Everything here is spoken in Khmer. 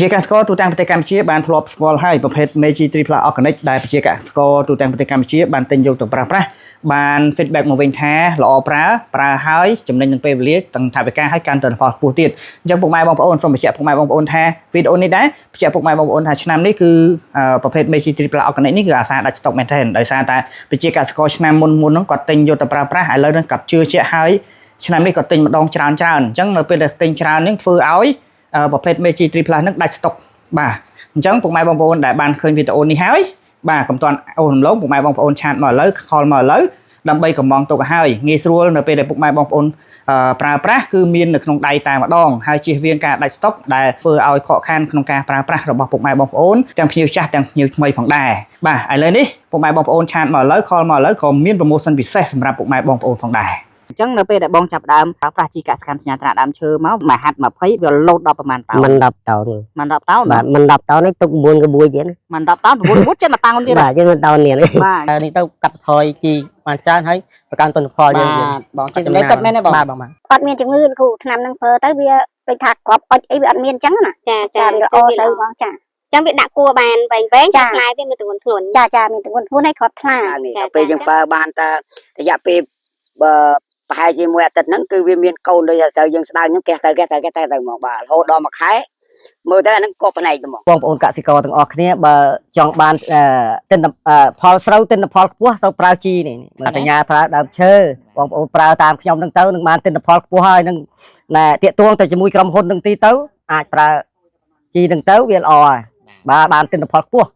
ជាកសិករទូទាំងប្រទេសកម្ពុជាបានធ្លាប់ស្គាល់ហើយប្រភេទ Meiji Triple Organic ដែលប្រជាកសិករទូទាំងប្រទេសកម្ពុជាបានទិញយកទៅប្រើប្រាស់បាន feedback មកវិញថាល្អប្រើហើយចំណេញនឹងពេលវេលាទាំងថវិកាហើយកាន់តែផលខ្ពស់ទៀតអញ្ចឹងពុកម៉ែបងប្អូនសូមបញ្ជាក់ពុកម៉ែបងប្អូនថាវីដេអូនេះដែរបញ្ជាក់ពុកម៉ែបងប្អូនថាឆ្នាំនេះគឺប្រភេទ Meiji Triple Organic នេះគឺអាសាដាច់ស្តុកមែនទែនដោយសារតែប្រជាកសិករឆ្នាំមុនហ្នឹងគាត់ទិញយកទៅប្រើប្រាស់ឥឡូវនេះគាត់ជឿជាក់ហើយឆ្នាំនេះគាត់ទិញម្ដងច្រើនអញ្ចឹងនៅពេលដែលទិញច្រើននេះធ្វើឲ្យប្រភេទ Meiji Triple ហ្នឹងដាច់ស្តុកបាទអញ្ចឹងពុកម៉ែបងប្អូនដែលបានឃើញវីដេអូនេះហើយបាទកុំទាន់អូសរំលងពុកម៉ែបងប្អូនឆាតមកឥឡូវខលមកឥឡូវដើម្បីកំងទុកឲ្យងាយស្រួលនៅពេលដែលពុកម៉ែបងប្អូនប្រើប្រាស់គឺមាននៅក្នុងដៃតែម្ដងហើយជៀសវាងការដាច់ស្តុកដែលធ្វើឲ្យខកខានក្នុងការប្រើប្រាស់របស់ពុកម៉ែបងប្អូនទាំងភ្ញៀវចាស់ទាំងភ្ញៀវថ្មីផងដែរបាទឥឡូវនេះពុកម៉ែបងប្អូនឆាតមកឥឡូវខលមកឥឡូវក៏មាន promotion ពិសេសសម្រាប់ពុកម៉ែបងប្អូនផងដែរអញ្ចឹងនៅពេលដែលបងចាប់ដើមប្រើប្រាស់ជីកសិកម្មសញ្ញាត្រាដើមឈើមកមហាត់20វាលោតដល់ប្រហែលតោនមិន10តោនមិន10តោនបាទមិន10តោននេះទុក9ក្បួយទៀតមិន10តោន9ក្បួយចិត្តមកតោនទៀតបាទចិត្តមកតោននេះបាទនេះទៅកាត់បន្ថយជីបានច្រើនហើយប្រកាន់ទិន្នផលយើងបាទបងជាសម្លេងទឹកមែនទេបងបាទអត់មានជំងឺគ្រូឆ្នាំនឹងប្រើទៅវាដូចថាក្របអុចអីវាអត់មានអញ្ចឹងណាចាវាល្អទៅបងចាចឹងវាដាក់គួរបានវែងចាផ្លែវាមានទម្ងន់ធ្ងន់ចាមានទម្ងន់ធ្ងន់ឲ្យគ្រាប់ថ្លាពេលយើងប្រើបានតែរយៈពេលប្រហែលជាមួយអាទិត្យហ្នឹងគឺវាមានកូនដូចអាស្រូវយើងស្ដាងហ្នឹងកេះទៅមកបាទរហូតដល់មួយខែមើលទៅអាហ្នឹងក៏ផ្នែកទៅមកបងប្អូនកសិករទាំងអស់គ្នាបើចង់បានទិន្នផលស្រូវទិន្នផលខ្ពស់ត្រូវប្រើជីនេះមើលសញ្ញាត្រាដើមឈើបងប្អូនប្រើតាមខ្ញុំហ្នឹងទៅនឹងបានទិន្នផលខ្ពស់ហើយនឹងតាកទួងទៅជាមួយក្រុមហ៊ុនហ្នឹងទីទៅអាចប្រើជីហ្នឹងទៅវាល្អហើយបាទបានទិន្នផលខ្ពស់